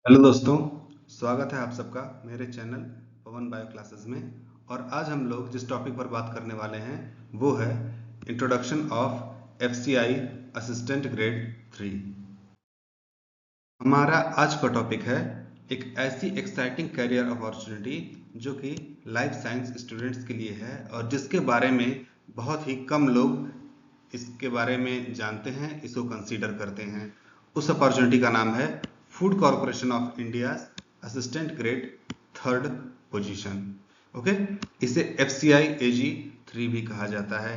Hello दोस्तों, स्वागत है आप सबका मेरे चैनल पवन बायो क्लासेस में। और आज हम लोग जिस टॉपिक पर बात करने वाले हैं वो है introduction of FCI assistant grade 3। हमारा आज का टॉपिक है एक ऐसी एक्साइटिंग करियर अपॉर्चुनिटी जो कि लाइफ साइंस स्टूडेंट्स के लिए है और जिसके बारे में बहुत ही कम लोग इसके बारे में जानते हैं, इसको कंसीडर करते हैं। उस अपॉर्चुनिटी का नाम है food corporation of India assistant grade 3rd position. Okay, इसे FCI AG3 भी कहा जाता है।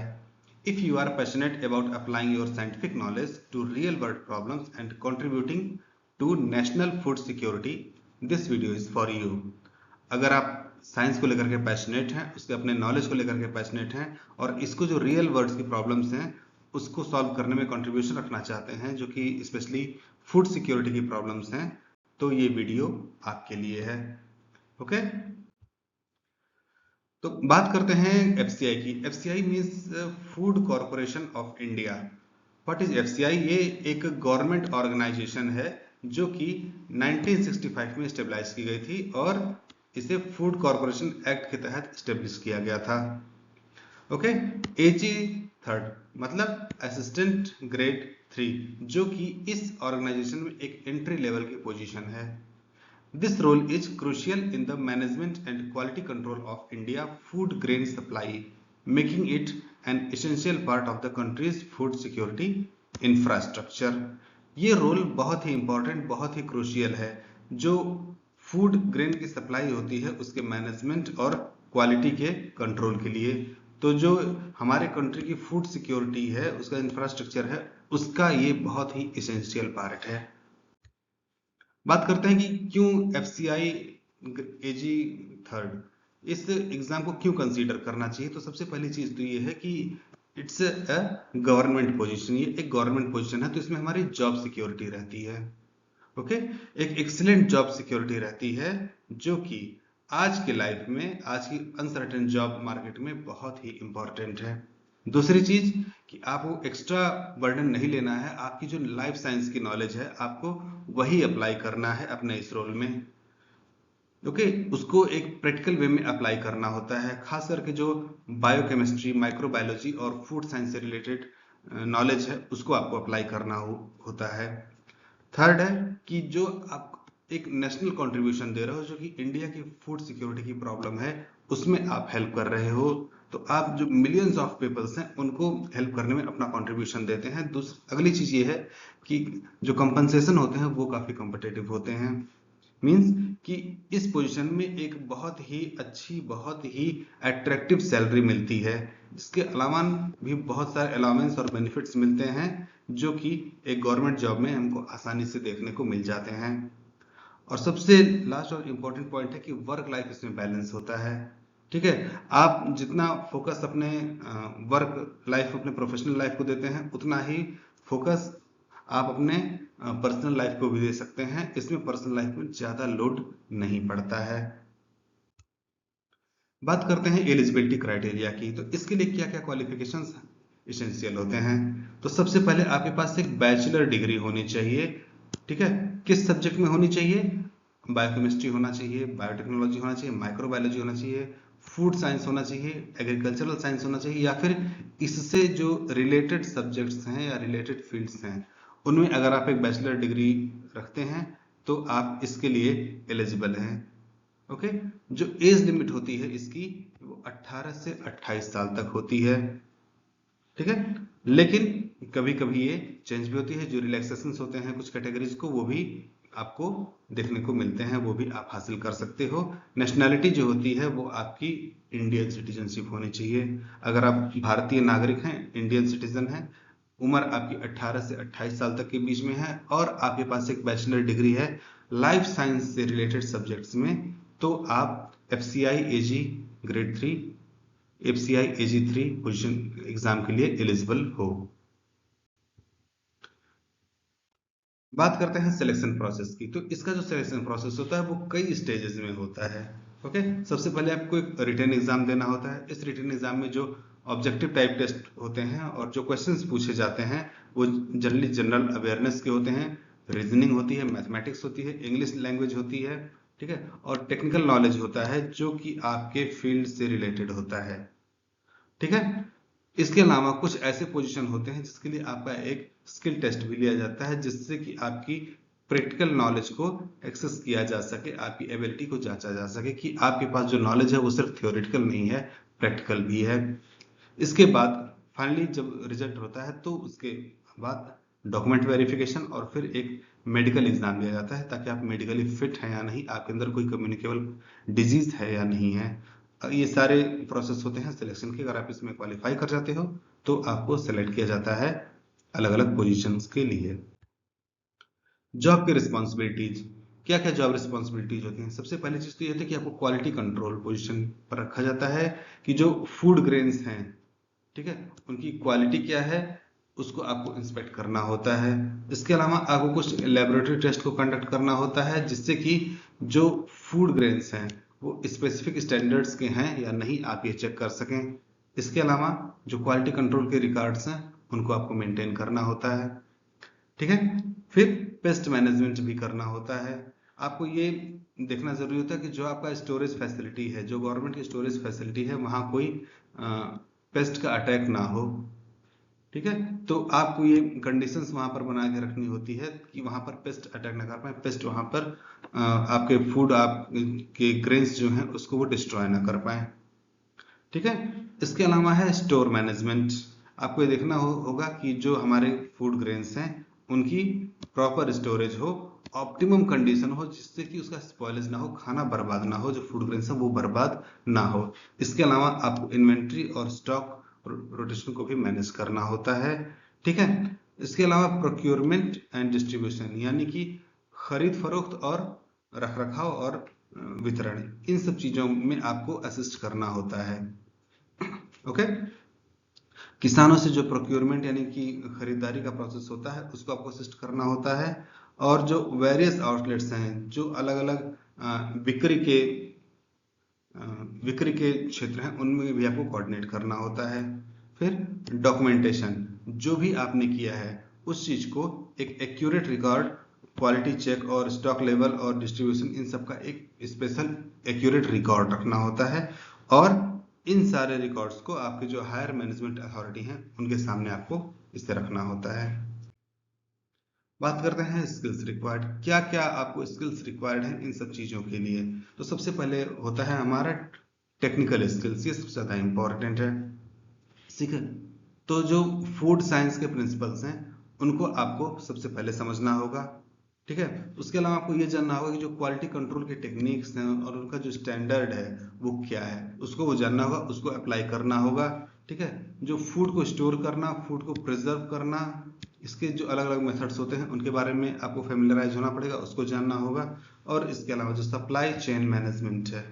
If you are passionate about applying your scientific knowledge to real world problems and contributing to national food security, this video is for you। अगर आप science को लेकर के पैशनेट हैं, उसके अपने नॉलेज को लेकर के पैशनेट हैं और इसको जो रियल वर्ल्ड की प्रॉब्लम्स हैं उसको सॉल्व करने में कंट्रीब्यूशन रखना चाहते हैं, जो कि स्पेशली फूड सिक्योरिटी की प्रॉब्लम्स हैं, तो ये वीडियो आपके लिए है। ओके, तो बात करते हैं FCI की। FCI means food corporation of India. What is FCI? ये एक गवर्नमेंट ऑर्गेनाइजेशन है जो कि 1965 में स्टेबलाइज की गई थी और इसे फूड कॉर्पोरेशन एक्ट के तहत स्टेब्लिश किया गया था। ओके, AG3 मतलब असिस्टेंट ग्रेड 3, जो कि इस ऑर्गेनाइजेशन में एक एंट्री लेवल की पोजीशन है। This role is crucial in the management and quality control of India food grain supply, making it an essential part of the country's food security infrastructure। ये role बहुत ही important, बहुत ही crucial है। जो food grain की supply होती है उसके management और क्वालिटी के कंट्रोल के लिए, तो जो हमारे कंट्री की फूड सिक्योरिटी है, उसका इंफ्रास्ट्रक्चर है, उसका ये बहुत ही एसेंशियल पार्ट है। बात करते हैं कि क्यों FCI AG3 इस एग्जाम को क्यों कंसीडर करना चाहिए। तो सबसे पहली चीज तो ये है कि इट्स अ गवर्नमेंट पोजीशन। ये एक गवर्नमेंट पोजीशन है तो इसमें हमारी जॉब सिक्योरिटी रहती है। ओके, एक एक्सीलेंट जॉब सिक्योरिटी रहती है जो कि आज के लाइफ में, आज की अनसर्टेन जॉब मार्केट में बहुत ही इंपॉर्टेंट है। दूसरी चीज कि आपको एक्स्ट्रा बर्डन नहीं लेना है, आपकी जो लाइफ साइंस की नॉलेज है आपको वही अप्लाई करना है अपने इस रोल में। ओके, उसको एक प्रैक्टिकल वे में अप्लाई करना होता है, खास करके जो बायोकेमिस्ट्री, माइक्रोबायोलॉजी और फूड साइंस से रिलेटेड नॉलेज है उसको आपको अप्लाई करना होता है। थर्ड है कि जो आप एक नेशनल कंट्रीब्यूशन दे रहे हो, जो कि इंडिया की फूड सिक्योरिटी की प्रॉब्लम है उसमें आप हेल्प कर रहे हो, तो आप जो मिलियंस ऑफ पीपल्स हैं उनको हेल्प करने में अपना कंट्रीब्यूशन देते हैं। अगली चीज ये है कि जो कंपनसेशन होते हैं वो काफी कॉम्पिटिटिव होते हैं। मींस कि इस पोजीशन में एक बहुत ही अच्छी, बहुत ही अट्रैक्टिव सैलरी मिलती है, जिसके अलावा भी बहुत सारे अलाउंस और बेनिफिट्स मिलते हैं जो कि एक गवर्नमेंट जॉब में हमको आसानी से देखने को मिल जाते हैं। और सबसे लास्ट और इम्पोर्टेंट पॉइंट है कि वर्क लाइफ इसमें बैलेंस होता है। ठीक है, आप जितना फोकस अपने वर्क लाइफ, अपने प्रोफेशनल लाइफ को देते हैं, उतना ही फोकस आप अपने पर्सनल लाइफ को भी दे सकते हैं। इसमें पर्सनल लाइफ में ज्यादा लोड नहीं पड़ता है। बात करते हैं एलिजिबिलिटी क्राइटेरिया की। तो इसके लिए क्या क्या क्वालिफिकेशंस इसेंशियल होते हैं। तो सबसे पहले आपके पास एक बैचलर डिग्री होनी चाहिए। ठीक है, किस सब्जेक्ट में होनी चाहिए? बायोकेमिस्ट्री होना चाहिए, बायोटेक्नोलॉजी होना चाहिए, माइक्रोबायोलॉजी होना चाहिए, फूड साइंस होना चाहिए, एग्रीकल्चरल साइंस होना चाहिए, या फिर इससे जो रिलेटेड सब्जेक्ट्स हैं या रिलेटेड फील्ड्स हैं उनमें अगर आप एक बैचलर डिग्री रखते हैं तो आप इसके लिए एलिजिबल हैं। ओके, जो एज लिमिट होती है इसकी वो 18 से 28 साल तक होती है। ठीक है, लेकिन कभी कभी ये चेंज भी होती है, जो रिलैक्सेशंस होते हैं कुछ कैटेगरीज को वो भी आपको देखने को मिलते हैं, वो भी आप हासिल कर सकते हो। नेशनैलिटी जो होती है वो आपकी इंडियन सिटीजनशिप होनी चाहिए। अगर आप भारतीय नागरिक हैं, इंडियन सिटीजन हैं, उम्र आपकी 18 से 28 साल तक के बीच में है और आपके पास एक बैचलर डिग्री है लाइफ साइंस से रिलेटेड सब्जेक्ट्स में, तो आप FCI AG grade 3, FCI AG3 position exam के लिए एलिजिबल हो। बात करते हैं सिलेक्शन प्रोसेस की। तो इसका जो सिलेक्शन प्रोसेस होता है वो कई स्टेजेस में होता है। ओके, सबसे पहले आपको एक रिटन एग्जाम देना होता है। इस रिटन एग्जाम में जो ऑब्जेक्टिव टाइप टेस्ट होते हैं और जो क्वेश्चंस पूछे जाते हैं वो जनरली जनरल अवेयरनेस के होते हैं, रीजनिंग होती है, मैथमेटिक्स होती है, इंग्लिश लैंग्वेज होती है, ठीक है, और टेक्निकल नॉलेज होता है जो कि आपके फील्ड से रिलेटेड होता है, ठीक है। इसके अलावा कुछ ऐसे पोजीशन होते हैं जिसके लिए आपका एक स्किल टेस्ट भी लिया जाता है, जिससे कि आपकी प्रैक्टिकल नॉलेज को एक्सेस किया जा सके, आपकी एबिलिटी को जांचा जा सके कि आपके पास जो नॉलेज है वो सिर्फ थ्योरेटिकल नहीं है, प्रैक्टिकल भी है। इसके बाद फाइनली जब रिजल्ट होता है तो उसके बाद डॉक्यूमेंट वेरिफिकेशन और फिर एक मेडिकल एग्जाम लिया जाता है, ताकि आप मेडिकली फिट हैं या नहीं, आपके अंदर कोई कम्युनिकेबल डिजीज है या नहीं है। ये सारे प्रोसेस होते हैं सिलेक्शन के। अगर आप इसमें क्वालिफाई कर जाते हो तो आपको सेलेक्ट किया जाता है अलग अलग पोजीशंस के लिए। जॉब की रिस्पॉन्सिबिलिटीज, क्या क्या जॉब रिस्पॉन्सिबिलिटीज होती हैं? सबसे पहली चीज तो ये होती है कि आपको क्वालिटी कंट्रोल पोजीशन पर रखा जाता है कि जो फूड ग्रेन्स हैं, ठीक है, उनकी क्वालिटी क्या है उसको आपको इंस्पेक्ट करना होता है। इसके अलावा आपको कुछ लेबोरेटरी टेस्ट को कंडक्ट करना होता है, जिससे कि जो फूड ग्रेन्स हैं वो स्पेसिफिक स्टैंडर्ड्स के हैं या नहीं आप ये चेक कर सकें। इसके अलावा जो क्वालिटी कंट्रोल के रिकॉर्ड्स हैं उनको आपको मेंटेन करना होता है, ठीक है। फिर पेस्ट मैनेजमेंट भी करना होता है। आपको ये देखना जरूरी होता है कि जो आपका स्टोरेज फैसिलिटी है, जो गवर्नमेंट की स्टोरेज फैसिलिटी है, वहां कोई पेस्ट का अटैक ना हो, ठीक है। तो आपको ये कंडीशंस वहां पर बना के रखनी होती है कि वहां पर पेस्ट अटैक ना कर पाए, पेस्ट वहां पर आपके फूड, आपके ग्रेन्स जो हैं उसको वो डिस्ट्रॉय ना कर पाए, ठीक है। इसके अलावा है स्टोर मैनेजमेंट। आपको ये देखना होगा कि जो हमारे फूड ग्रेन्स हैं उनकी प्रॉपर स्टोरेज हो, ऑप्टिमम कंडीशन हो, जिससे कि उसका स्पॉइलेज ना हो, खाना बर्बाद ना हो, जो फूड ग्रेन्स है वो बर्बाद ना हो। इसके अलावा आपको इन्वेंट्री और स्टॉक रोटेशन को भी मैनेज करना होता है, ठीक है। इसके अलावा प्रोक्योरमेंट एंड डिस्ट्रीब्यूशन, यानी कि खरीद फरोख्त और रख रखाव और वितरण, इन सब चीजों में आपको असिस्ट करना होता है, ओके। किसानों से जो प्रोक्योरमेंट यानी कि खरीदारी का प्रोसेस होता है उसको आपको असिस्ट करना होता है। और जो वेरियस आउटलेट्स हैं, जो अलग अलग विक्री के क्षेत्र हैं, उनमें भी आपको कोऑर्डिनेट करना होता है। फिर डॉक्यूमेंटेशन, जो भी आपने किया है उस चीज को एक एक्यूरेट रिकॉर्ड, क्वालिटी चेक और स्टॉक लेवल और डिस्ट्रीब्यूशन, इन सब का एक स्पेशल एक्यूरेट रिकॉर्ड रखना होता है। और इन सारे रिकॉर्ड्स को आपके जो हायर मैनेजमेंट अथॉरिटी हैं उनके सामने आपको इसे रखना होता है। बात करते हैं स्किल्स रिक्वायर्ड, क्या क्या आपको स्किल्स रिक्वायर्ड हैं इन सब चीजों के लिए। तो सबसे पहले होता है हमारा टेक्निकल स्किल्स, ये सबसे ज्यादा इंपॉर्टेंट है, ठीक है। तो जो फूड साइंस के प्रिंसिपल्स हैं उनको आपको सबसे पहले समझना होगा, ठीक है। उसके अलावा आपको ये जानना होगा कि जो क्वालिटी कंट्रोल के टेक्निक्स हैं और उनका जो स्टैंडर्ड है वो क्या है, उसको वो जानना होगा, उसको अप्लाई करना होगा, ठीक है। जो फूड को स्टोर करना, फूड को प्रिजर्व करना, इसके जो अलग अलग मेथड्स होते हैं उनके बारे में आपको फेमिलराइज होना पड़ेगा, उसको जानना होगा। और इसके अलावा जो सप्लाई चेन मैनेजमेंट है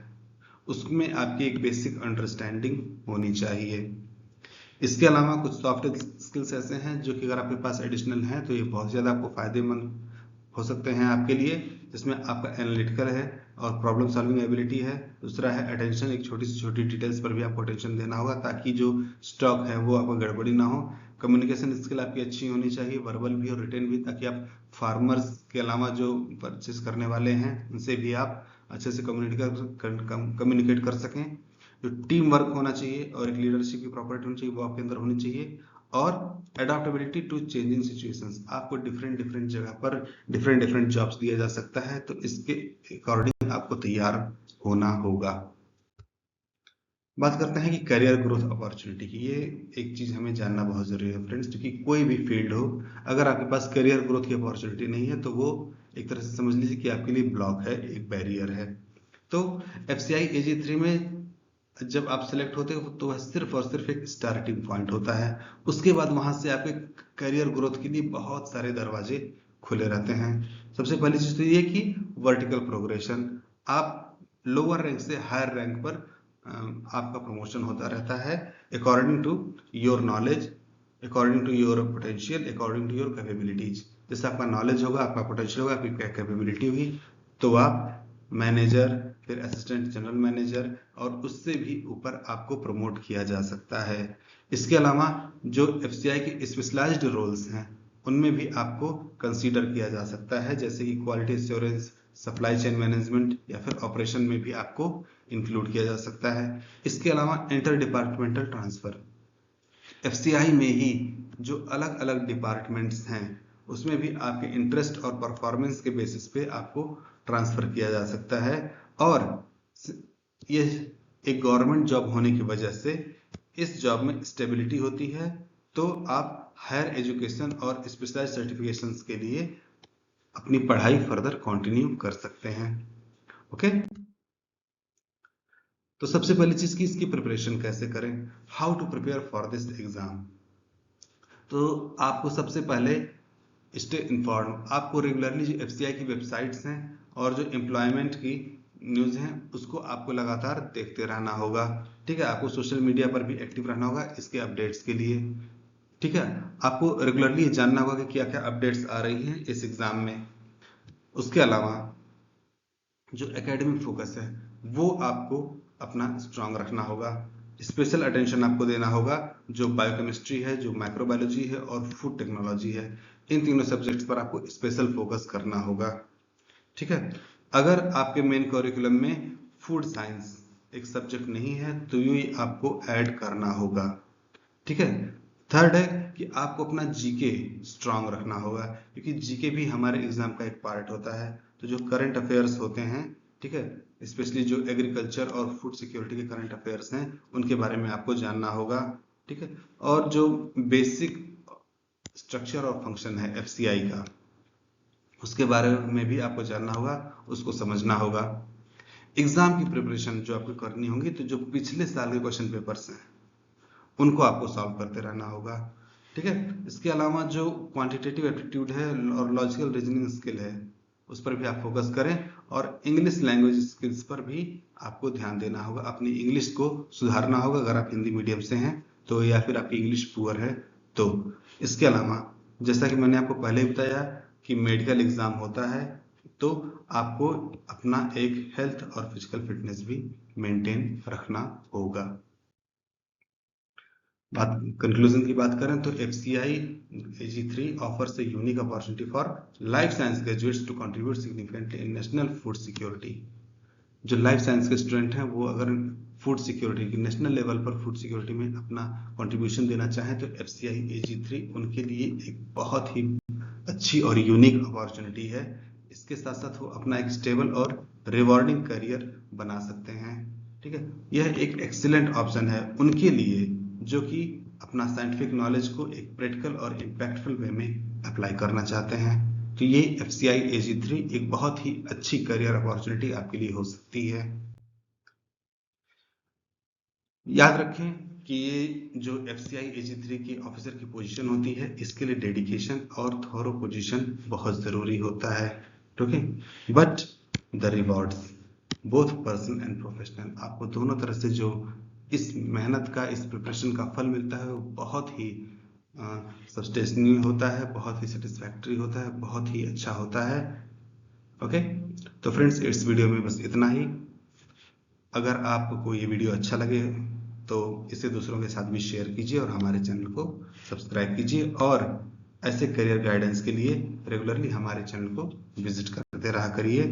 उसमें आपकी एक बेसिक अंडरस्टैंडिंग होनी चाहिए। इसके अलावा कुछ सॉफ्ट स्किल्स ऐसे हैं जो कि अगर आपके पास एडिशनल हैं तो ये बहुत ज़्यादा आपको फायदेमंद हो सकते हैं आपके लिए, जिसमें आपका एनालिटिकल है और प्रॉब्लम सॉल्विंग एबिलिटी है। दूसरा है अटेंशन, एक छोटी से छोटी डिटेल्स पर भी आपको अटेंशन देना होगा ताकि जो स्टॉक है वो आपको गड़बड़ी ना हो। कम्युनिकेशन स्किल आपकी अच्छी होनी चाहिए, वर्बल भी और रिटेन भी, ताकि आप फार्मर्स के अलावा जो परचेस करने वाले हैं उनसे भी आप अच्छे से कम्युनिकेट कर सकें। जो टीम वर्क होना चाहिए और एक लीडरशिप की प्रॉपर्टी होनी चाहिए वो आपके अंदर होनी चाहिए। और अडॉप्टेबिलिटी टू चेंजिंग सिचुएशंस, आपको डिफरेंट डिफरेंट जगह पर डिफरेंट डिफरेंट जॉब्स दिया जा सकता है, तो इसके अकॉर्डिंग आपको तैयार होना होगा। बात करते हैं कि करियर ग्रोथ अपॉर्चुनिटी की। ये एक चीज हमें जानना बहुत जरूरी है फ्रेंड्स, क्योंकि कोई भी फील्ड हो, अगर आपके पास करियर ग्रोथ की अपॉर्चुनिटी नहीं है तो वो एक तरह से समझ लीजिए कि आपके लिए ब्लॉक है, एक बैरियर है। तो FCI AG3 में जब आप सिलेक्ट होते हो तो वह सिर्फ और सिर्फ एक स्टार्टिंग पॉइंट होता है। उसके बाद वहां से आपके करियर ग्रोथ के लिए बहुत सारे दरवाजे खुले रहते हैं। सबसे पहली चीज तो ये कि वर्टिकल प्रोग्रेशन, आप लोअर रैंक से हायर रैंक पर आपका प्रमोशन होता रहता है according to your knowledge, according to your potential, according to your capabilities. जैसे आपका नॉलेज होगा, आपका पोटेंशियल होगा, आपकी कैपेबिलिटी होगी, तो आप मैनेजर, फिर असिस्टेंट जनरल मैनेजर और उससे भी ऊपर आपको प्रमोट किया जा सकता है। इसके अलावा जो FCI के स्पेशलाइज्ड रोल्स हैं उनमें भी आपको कंसीडर किया जा सकता है, जैसे कि quality assurance, supply chain management या फिर ऑपरेशन में भी आपको इंक्लूड किया जा सकता है। इसके अलावा इंटर डिपार्टमेंटल ट्रांसफर, एफसीआई में ही जो अलग अलग डिपार्टमेंट्स हैं उसमें भी आपके इंटरेस्ट और परफॉर्मेंस के बेसिस पे आपको ट्रांसफर किया जा सकता है। और ये एक गवर्नमेंट जॉब होने की वजह से इस जॉब में स्टेबिलिटी होती है, तो आप हायर एजुकेशन और स्पेशलाइज्ड सर्टिफिकेशंस के लिए अपनी पढ़ाई फर्दर कंटिन्यू कर सकते हैं। ओके, तो सबसे पहली चीज की इसकी प्रिपरेशन कैसे करें, how to prepare for this exam. तो आपको सबसे पहले स्टे इन्फॉर्म, आपको रेगुलरली जो एफसीआई की वेबसाइट्स हैं और जो एम्प्लॉयमेंट की न्यूज हैं उसको आपको लगातार देखते रहना होगा। ठीक है, आपको सोशल मीडिया पर भी एक्टिव रहना होगा इसके अपडेट्स के लिए। ठीक है, आपको रेगुलरली ये जानना होगा कि क्या क्या अपडेट्स आ रही हैं इस एग्जाम में। उसके अलावा जो एकेडमिक फोकस है वो आपको अपना स्ट्रांग रखना होगा। स्पेशल अटेंशन आपको देना होगा जो बायोकेमिस्ट्री है, जो माइक्रोबायोलॉजी है और फूड टेक्नोलॉजी है, इन तीनों सब्जेक्ट्स पर आपको स्पेशल फोकस करना होगा। ठीक है, अगर आपके मेन करिकुलम में फूड साइंस एक सब्जेक्ट नहीं है तो ये आपको ऐड करना होगा। ठीक है, थर्ड है कि आपको अपना जीके स्ट्रांग रखना होगा, क्योंकि जीके भी हमारे एग्जाम का एक पार्ट होता है। तो जो करंट अफेयर्स होते हैं, ठीक है, स्पेशली जो एग्रीकल्चर और फूड सिक्योरिटी के करंट अफेयर्स हैं उनके बारे में आपको जानना होगा। ठीक है, और जो बेसिक स्ट्रक्चर और फंक्शन है एफसीआई का उसके बारे में भी आपको जानना होगा, उसको समझना होगा। एग्जाम की प्रिपरेशन जो आपको करनी होगी, तो जो पिछले साल के क्वेश्चन पेपर्स हैं उनको आपको सॉल्व करते रहना होगा। ठीक है, इसके अलावा जो क्वांटिटेटिव एप्टीट्यूड है और लॉजिकल रीजनिंग स्किल है उस पर भी आप फोकस करें, और इंग्लिश लैंग्वेज स्किल्स पर भी आपको ध्यान देना होगा। अपनी इंग्लिश को सुधारना होगा अगर आप हिंदी मीडियम से हैं तो, या फिर आपकी इंग्लिश पुअर है तो। इसके अलावा जैसा कि मैंने आपको पहले ही बताया कि मेडिकल एग्जाम होता है, तो आपको अपना एक हेल्थ और फिजिकल फिटनेस भी मेंटेन रखना होगा। बात कंक्लूजन की बात करें तो FCI AG3 offers a unique opportunity for life science graduates to contribute significantly in national food security. जो लाइफ साइंस के स्टूडेंट हैं वो अगर फूड सिक्योरिटी की नेशनल लेवल पर फूड सिक्योरिटी में अपना कंट्रीब्यूशन देना चाहें तो एफसीआई AG3 उनके लिए एक बहुत ही अच्छी और यूनिक अपॉर्चुनिटी है। इसके साथ साथ वो अपना एक स्टेबल और रिवॉर्डिंग करियर बना सकते हैं। ठीक है, यह एक एक्सीलेंट ऑप्शन है उनके लिए जो कि अपना साइंटिफिक नॉलेज को एक प्रैक्टिकल और इम्पैक्टफुल वे में अप्लाई करना चाहते हैं। तो ये एफसीआई AG3 एक बहुत ही अच्छी करियर अपॉर्चुनिटी आपके लिए हो सकती है। याद रखें कि ये जो एफसीआई AG3 की ऑफिसर की पोजीशन होती है इसके लिए डेडिकेशन और थोरो पोजीशन बहुत जरूरी होता है। ठीक है, but the rewards both personal and professional, आपको दोनों तरह से जो इस मेहनत का, इस प्रिपरेशन का फल मिलता है वो बहुत ही सब्सटेंशियल होता है, बहुत ही सेटिस्फैक्टरी होता है, बहुत ही अच्छा होता है। ओके, तो फ्रेंड्स इस वीडियो में बस इतना ही। अगर आपको ये वीडियो अच्छा लगे तो इसे दूसरों के साथ भी शेयर कीजिए और हमारे चैनल को सब्सक्राइब कीजिए, और ऐसे करियर गाइडेंस के लिए रेगुलरली हमारे चैनल को विजिट करते रहा करिए।